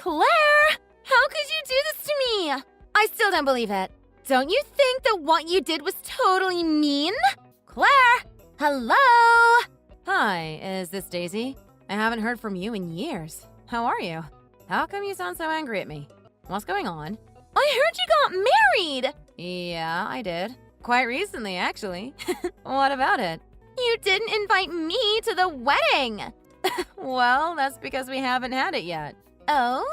Claire! How could you do this to me? I still don't believe it. Don't you think that what you did was totally mean? Claire! Hello? Hi, is this Daisy? I haven't heard from you in years. How are you? How come you sound so angry at me? What's going on? I heard you got married! Yeah, I did. Quite recently, actually. What about it? You didn't invite me to the wedding! Well, that's because we haven't had it yet. Oh?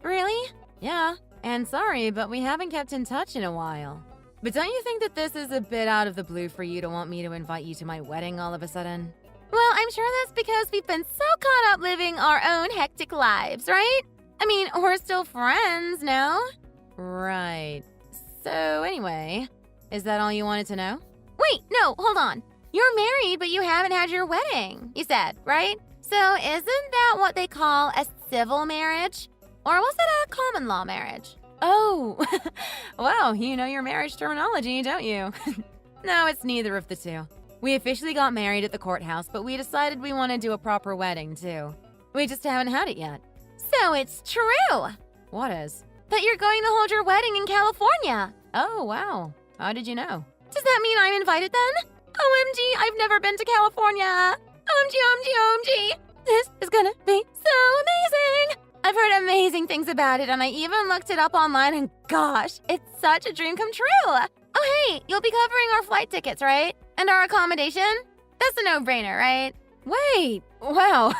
Really? Yeah, and sorry, but we haven't kept in touch in a while. But don't you think that this is a bit out of the blue for you to want me to invite you to my wedding all of a sudden? Well, I'm sure that's because we've been so caught up living our own hectic lives, right? I mean, we're still friends, no? Right. So anyway, is that all you wanted to know? Wait, no, hold on. You're married, but you haven't had your wedding, you said, right? So isn't that what they call a civil marriage? Or was it a common law marriage? Oh, wow, you know your marriage terminology, don't you? No, it's neither of the two. We officially got married at the courthouse, but we decided we want to do a proper wedding, too. We just haven't had it yet. So it's true! What is? That you're going to hold your wedding in California. Oh, wow. How did you know? Does that mean I'm invited then? OMG, I've never been to California. OMG. This is gonna be so amazing. I've heard amazing things about it, and I even looked it up online, and gosh, it's such a dream come true. Oh, hey, you'll be covering our flight tickets, right? And our accommodation? That's a no-brainer, right? Wait, wow.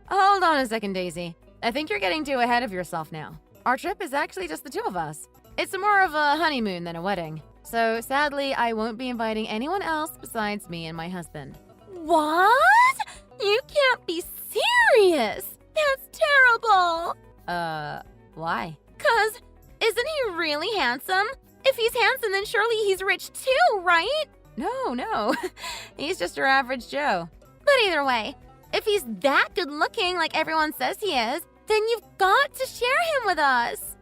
Hold on a second, Daisy. I think you're getting too ahead of yourself now. Our trip is actually just the two of us. It's more of a honeymoon than a wedding. So sadly, I won't be inviting anyone else besides me and my husband. What? You can't be serious. That's terrible. Why? 'Cause isn't he really handsome? If he's handsome, then surely he's rich too, right? No. He's just your average Joe. But either way, if he's that good looking like everyone says he is, then you've got to share him with us.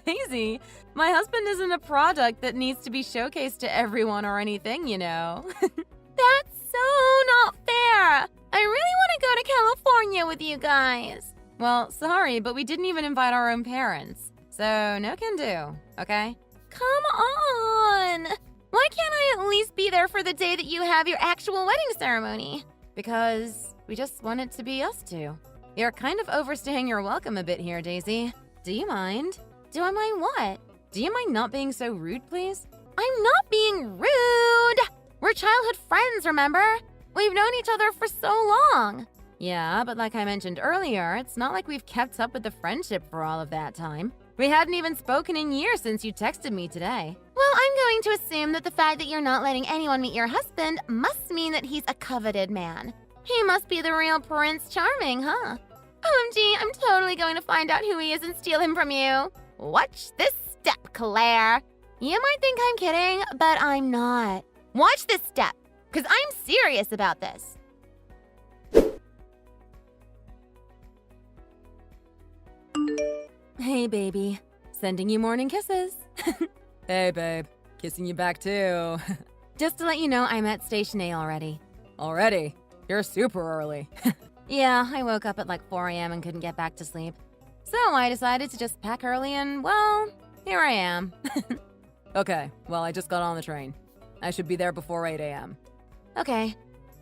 Daisy, my husband isn't a product that needs to be showcased to everyone or anything, you know. That's so not fair. I really want to go to California with you guys. Well, sorry, but we didn't even invite our own parents. So no can do, okay? Come on. Why can't I at least be there for the day that you have your actual wedding ceremony? Because we just want it to be us two. You're kind of overstaying your welcome a bit here, Daisy. Do you mind? Do I mind what? Do you mind not being so rude, please? I'm not being rude. We're childhood friends, remember? We've known each other for so long. Yeah, but like I mentioned earlier, it's not like we've kept up with the friendship for all of that time. We hadn't even spoken in years since you texted me today. Well, I'm going to assume that the fact that you're not letting anyone meet your husband must mean that he's a coveted man. He must be the real Prince Charming, huh? OMG, I'm totally going to find out who he is and steal him from you. Watch this step, Claire. You might think I'm kidding, but I'm not. Watch this step, because I'm serious about this. Hey, baby. Sending you morning kisses. Hey, babe. Kissing you back, too. Just to let you know, I'm at Station A already. Already? You're super early. Yeah, I woke up at like 4 a.m. and couldn't get back to sleep. So I decided to just pack early and, well, here I am. Okay, well, I just got on the train. I should be there before 8 a.m. Okay,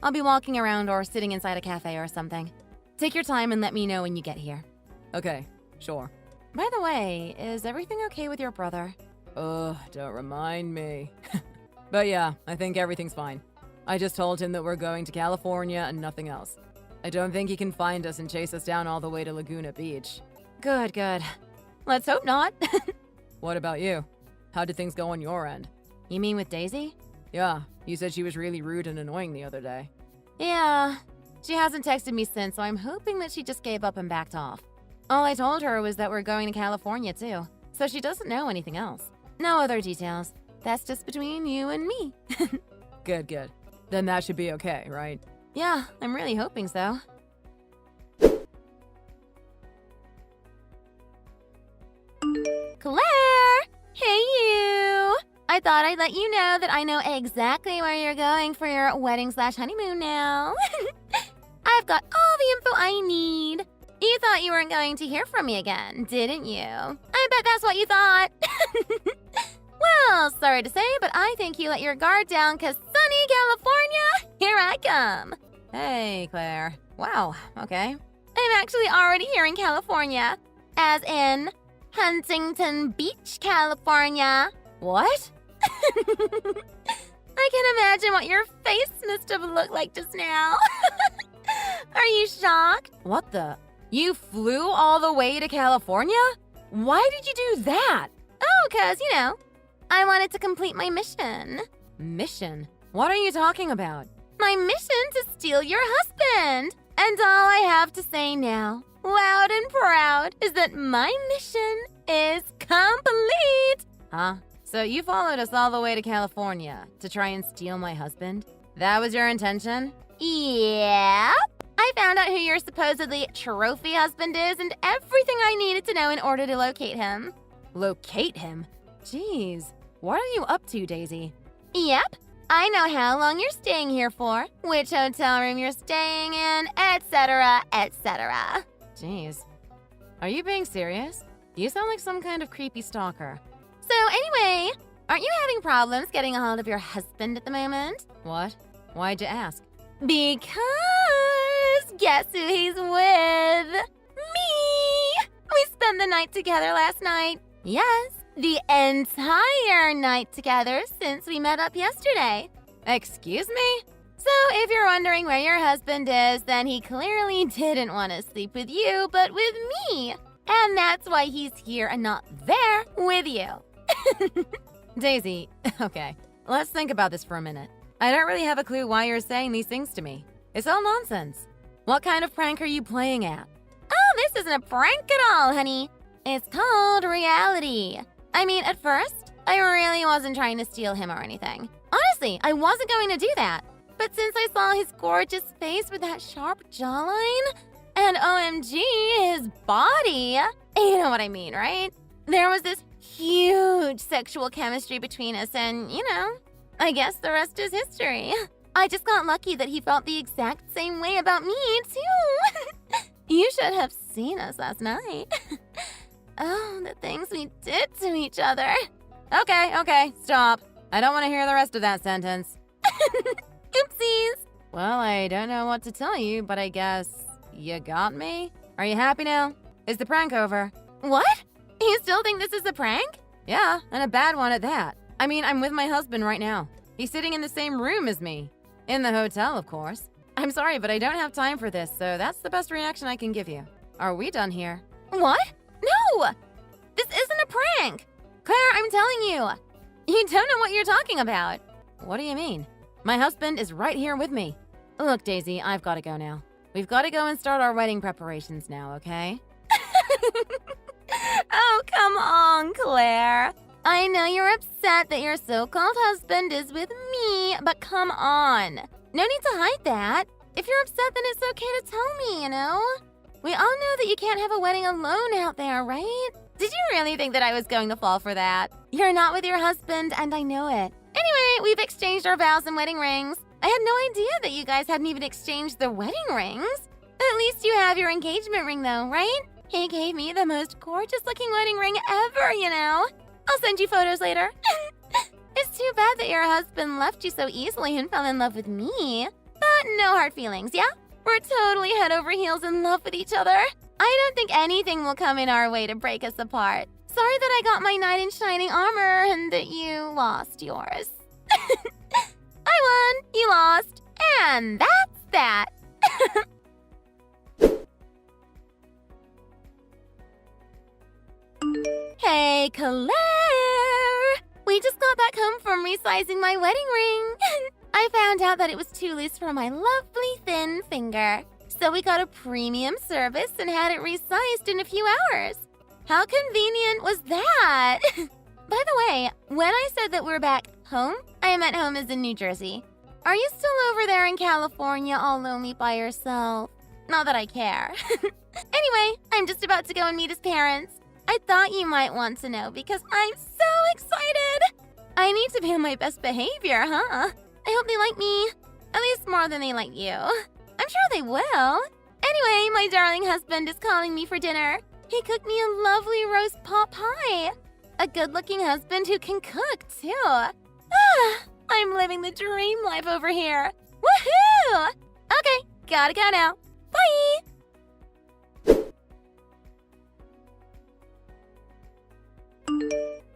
I'll be walking around or sitting inside a cafe or something. Take your time and let me know when you get here. Okay, sure. By the way, is everything okay with your brother? Ugh, don't remind me. But yeah, I think everything's fine. I just told him that we're going to California and nothing else. I don't think he can find us and chase us down all the way to Laguna Beach. Good. Let's hope not. What about you? How did things go on your end? You mean with Daisy? Yeah, you said she was really rude and annoying the other day. Yeah, she hasn't texted me since, so I'm hoping that she just gave up and backed off. All I told her was that we're going to California too, so she doesn't know anything else. No other details. That's just between you and me. Good. Then that should be okay, right? Yeah, I'm really hoping so. Claire! Hey, you! I thought I'd let you know that I know exactly where you're going for your wedding/honeymoon now. I've got all the info I need. You thought you weren't going to hear from me again, didn't you? I bet that's what you thought. Well, sorry to say, but I think you let your guard down because sunny California, here I come. Hey, Claire. Wow, okay. I'm actually already here in California, as in Huntington Beach, California. What? I can imagine what your face must have looked like just now. Are you shocked? What the? You flew all the way to California? Why did you do that? Oh, 'cause, I wanted to complete my mission. Mission? What are you talking about? My mission to steal your husband. And all I have to say now, loud and proud, is that my mission is complete. Huh? So you followed us all the way to California to try and steal my husband? That was your intention? Yep. I found out who your supposedly trophy husband is and everything I needed to know in order to locate him. Locate him? Jeez. What are you up to, Daisy? Yep. I know how long you're staying here for, which hotel room you're staying in, etc., etc. Jeez. Are you being serious? You sound like some kind of creepy stalker. So anyway, aren't you having problems getting a hold of your husband at the moment? What? Why'd you ask? Because guess who he's with? Me! We spent the night together last night. Yes, the entire night together since we met up yesterday. Excuse me? So if you're wondering where your husband is, then he clearly didn't want to sleep with you, but with me. And that's why he's here and not there with you. Daisy, okay, let's think about this for a minute. I don't really have a clue why you're saying these things to me. It's all nonsense. What kind of prank are you playing at? Oh, this isn't a prank at all, honey. It's called reality. I mean, at first, I really wasn't trying to steal him or anything. Honestly, I wasn't going to do that. But since I saw his gorgeous face with that sharp jawline, and OMG, his body, you know what I mean, right? There was this huge sexual chemistry between us and, I guess the rest is history. I just got lucky that he felt the exact same way about me, too. You should have seen us last night. Oh, the things we did to each other. Okay, stop. I don't want to hear the rest of that sentence. Oopsies. Well, I don't know what to tell you, but I guess you got me? Are you happy now? Is the prank over? What? You still think this is a prank? Yeah, and a bad one at that. I mean, I'm with my husband right now. He's sitting in the same room as me. In the hotel, of course. I'm sorry, but I don't have time for this, so that's the best reaction I can give you. Are we done here? What? No! This isn't a prank! Claire, I'm telling you! You don't know what you're talking about. What do you mean? My husband is right here with me. Look, Daisy, I've got to go now. We've got to go and start our wedding preparations now, okay? Oh, come on, Claire. I know you're upset that your so-called husband is with me, but come on. No need to hide that. If you're upset, then it's okay to tell me, We all know that you can't have a wedding alone out there, right? Did you really think that I was going to fall for that? You're not with your husband, and I know it. Anyway, we've exchanged our vows and wedding rings. I had no idea that you guys hadn't even exchanged the wedding rings. At least you have your engagement ring, though, right? He gave me the most gorgeous-looking wedding ring ever, I'll send you photos later. It's too bad that your husband left you so easily and fell in love with me. But no hard feelings, yeah? We're totally head over heels in love with each other. I don't think anything will come in our way to break us apart. Sorry that I got my knight in shining armor and that you lost yours. I won, you lost, and that's that. Hey, Claire! We just got back home from resizing my wedding ring. I found out that it was too loose for my lovely thin finger. So we got a premium service and had it resized in a few hours. How convenient was that? By the way, when I said that we're back home, I meant home is in New Jersey. Are you still over there in California all lonely by yourself? Not that I care. Anyway, I'm just about to go and meet his parents. I thought you might want to know because I'm so excited! I need to be on my best behavior, huh? I hope they like me. At least more than they like you. I'm sure they will. Anyway, my darling husband is calling me for dinner. He cooked me a lovely roast pot pie. A good-looking husband who can cook, too. I'm living the dream life over here. Woohoo! Okay, gotta go now. Bye!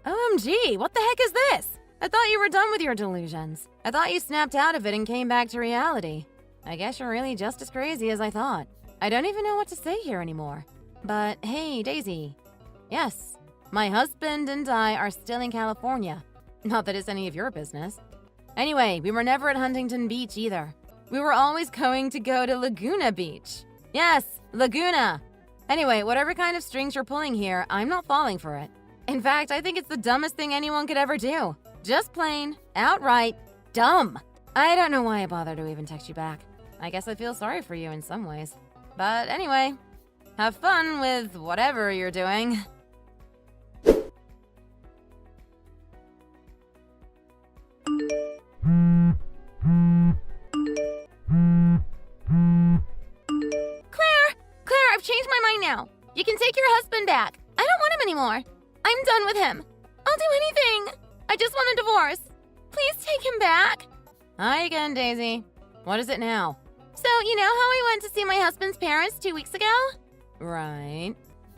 OMG, what the heck is this? I thought you were done with your delusions. I thought you snapped out of it and came back to reality. I guess you're really just as crazy as I thought. I don't even know what to say here anymore. But hey, Daisy. Yes, my husband and I are still in California. Not that it's any of your business. Anyway, we were never at Huntington Beach either. We were always going to go to Laguna Beach. Yes, Laguna. Anyway, whatever kind of strings you're pulling here, I'm not falling for it. In fact, I think it's the dumbest thing anyone could ever do. Just plain, outright, dumb. I don't know why I bothered to even text you back. I guess I feel sorry for you in some ways. But anyway, have fun with whatever you're doing. Claire, I've changed my mind now. You can take your husband back. I don't want him anymore. I'm done with him. I'll do anything. I just want a divorce. Please take him back. Hi again, Daisy. What is it now? So, you know how I went to see my husband's parents 2 weeks ago? Right.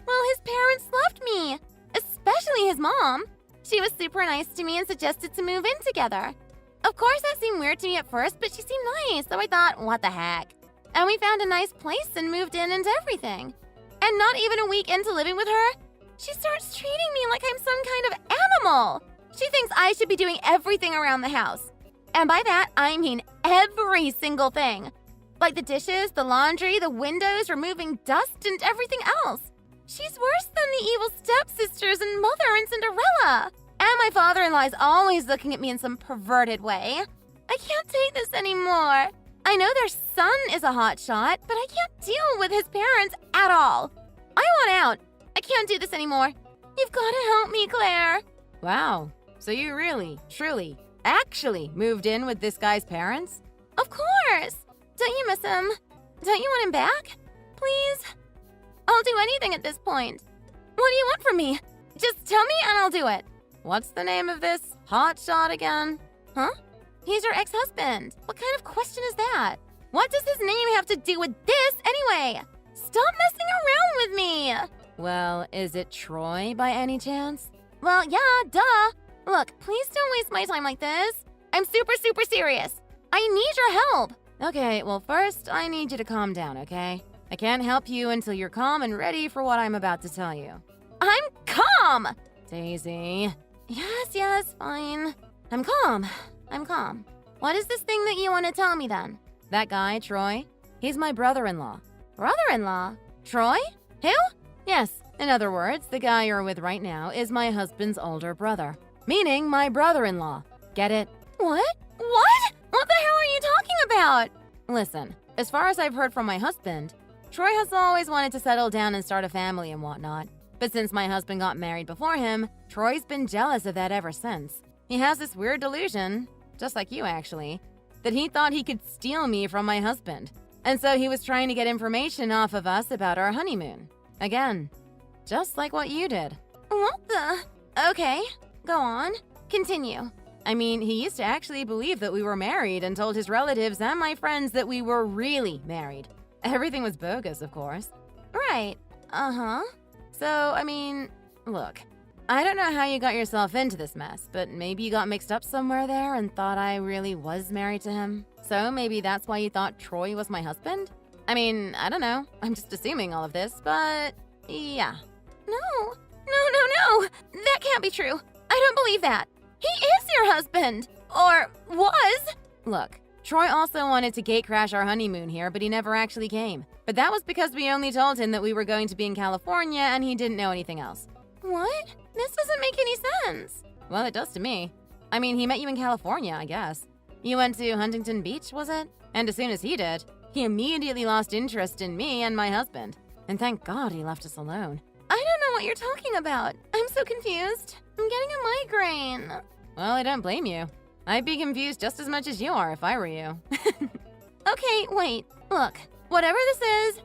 Well, his parents loved me, especially his mom. She was super nice to me and suggested to move in together. Of course, that seemed weird to me at first, but she seemed nice, so I thought, what the heck? And we found a nice place and moved in and everything. And not even a week into living with her, she starts treating me like I'm some kind of animal. She thinks I should be doing everything around the house. And by that, I mean every single thing. Like the dishes, the laundry, the windows, removing dust, and everything else. She's worse than the evil stepsisters and mother and Cinderella. And my father-in-law is always looking at me in some perverted way. I can't take this anymore. I know their son is a hotshot, but I can't deal with his parents at all. I want out. I can't do this anymore. You've got to help me, Claire. Wow. So you really, truly, actually moved in with this guy's parents? Of course. Don't you miss him? Don't you want him back? Please? I'll do anything at this point. What do you want from me? Just tell me and I'll do it. What's the name of this hotshot again? Huh? He's your ex-husband. What kind of question is that? What does his name have to do with this anyway? Stop messing around with me. Well, is it Troy by any chance? Well, yeah, duh. Look, please don't waste my time like this. I'm super, super serious. I need your help. Okay, well first I need you to calm down, okay? I can't help you until you're calm and ready for what I'm about to tell you. I'm calm. Daisy. Yes, fine. I'm calm. What is this thing that you want to tell me then? That guy, Troy, he's my brother-in-law. Brother-in-law? Troy? Who? Yes, in other words, the guy you're with right now is my husband's older brother. Meaning my brother-in-law. Get it? What? What? What the hell are you talking about? Listen, as far as I've heard from my husband, Troy has always wanted to settle down and start a family and whatnot. But since my husband got married before him, Troy's been jealous of that ever since. He has this weird delusion, just like you actually, that he thought he could steal me from my husband. And so he was trying to get information off of us about our honeymoon. Again, just like what you did. What the? Okay, go on. Continue. I mean, he used to actually believe that we were married and told his relatives and my friends that we were really married. Everything was bogus, of course. Right. Uh-huh. So, I mean, look, I don't know how you got yourself into this mess, but maybe you got mixed up somewhere there and thought I really was married to him. So maybe that's why you thought Troy was my husband? I mean, I don't know. I'm just assuming all of this, but yeah. No. That can't be true. I don't believe that. He is your husband. Or was. Look, Troy also wanted to gate crash our honeymoon here, but he never actually came. But that was because we only told him that we were going to be in California and he didn't know anything else. What? This doesn't make any sense. Well, it does to me. I mean, he met you in California, I guess. You went to Huntington Beach, was it? And as soon as he did, he immediately lost interest in me and my husband. And thank God he left us alone. I don't know what you're talking about. I'm so confused. I'm getting a migraine. Well, I don't blame you. I'd be confused just as much as you are if I were you. Okay, wait. Look, whatever this is,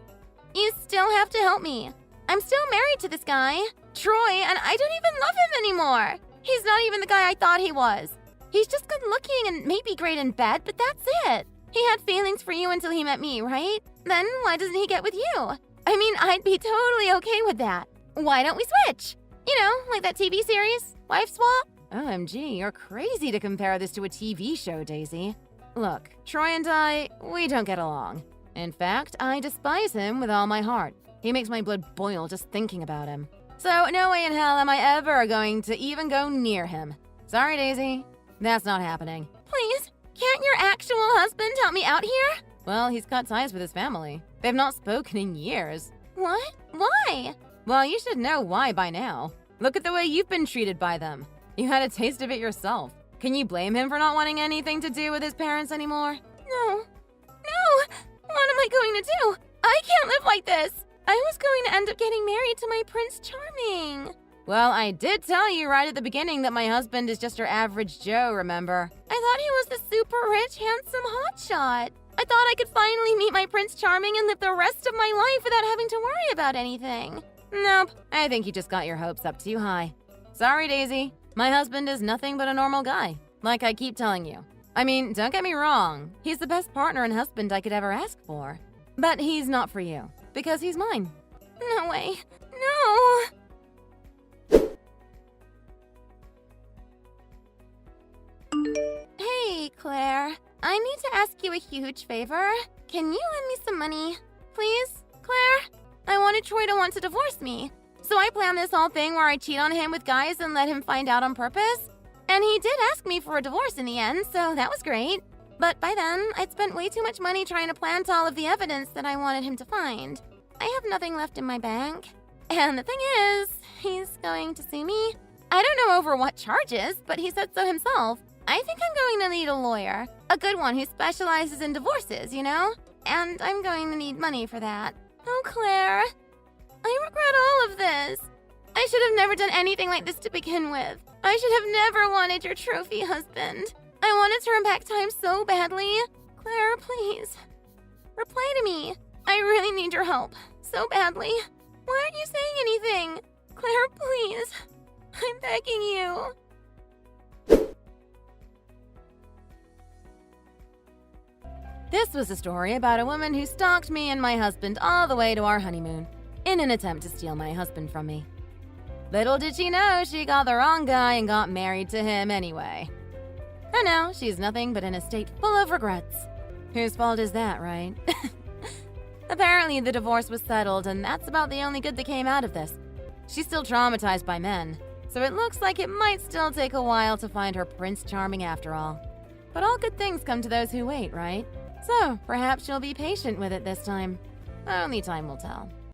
You still have to help me. I'm still married to this guy, Troy, and I don't even love him anymore. He's not even the guy I thought he was. He's just good looking and maybe great in bed, but that's it. He had feelings for you until he met me, right? Then why doesn't he get with you? I mean, I'd be totally okay with that. Why don't we switch? You know, like that TV series, Wife Swap? OMG, you're crazy to compare this to a TV show, Daisy. Look, Troy and I, we don't get along. In fact, I despise him with all my heart. He makes my blood boil just thinking about him. So no way in hell am I ever going to even go near him. Sorry, Daisy. That's not happening. Please, can't your actual husband help me out here? Well, he's cut ties with his family. They've not spoken in years. What? Why? Well, you should know why by now. Look at the way you've been treated by them. You had a taste of it yourself. Can you blame him for not wanting anything to do with his parents anymore? No. No! What am I going to do? I can't live like this! I was going to end up getting married to my Prince Charming. Well, I did tell you right at the beginning that my husband is just your average Joe, remember? I thought he was the super rich, handsome hotshot. I thought I could finally meet my Prince Charming and live the rest of my life without having to worry about anything. Nope, I think you just got your hopes up too high. Sorry, Daisy. My husband is nothing but a normal guy, like I keep telling you. I mean, don't get me wrong. He's the best partner and husband I could ever ask for. But he's not for you, because he's mine. No way. No! Hey, Claire. I need to ask you a huge favor. Can you lend me some money? Please, Claire? I wanted Troy to want to divorce me. So I planned this whole thing where I cheat on him with guys and let him find out on purpose. And he did ask me for a divorce in the end, so that was great. But by then, I'd spent way too much money trying to plant all of the evidence that I wanted him to find. I have nothing left in my bank. And the thing is, he's going to sue me. I don't know over what charges, but he said so himself. I think I'm going to need a lawyer. A good one who specializes in divorces, you know? And I'm going to need money for that. Oh, Claire. I regret all of this. I should have never done anything like this to begin with. I should have never wanted your trophy husband. I want to turn back time so badly. Claire, please. Reply to me. I really need your help. So badly. Why aren't you saying anything? Claire, please. I'm begging you. This was a story about a woman who stalked me and my husband all the way to our honeymoon in an attempt to steal my husband from me. Little did she know she got the wrong guy and got married to him anyway. And now she's nothing but in a state full of regrets. Whose fault is that, right? Apparently the divorce was settled and that's about the only good that came out of this. She's still traumatized by men, so it looks like it might still take a while to find her Prince Charming after all. But all good things come to those who wait, right? So perhaps she'll be patient with it this time. Only time will tell.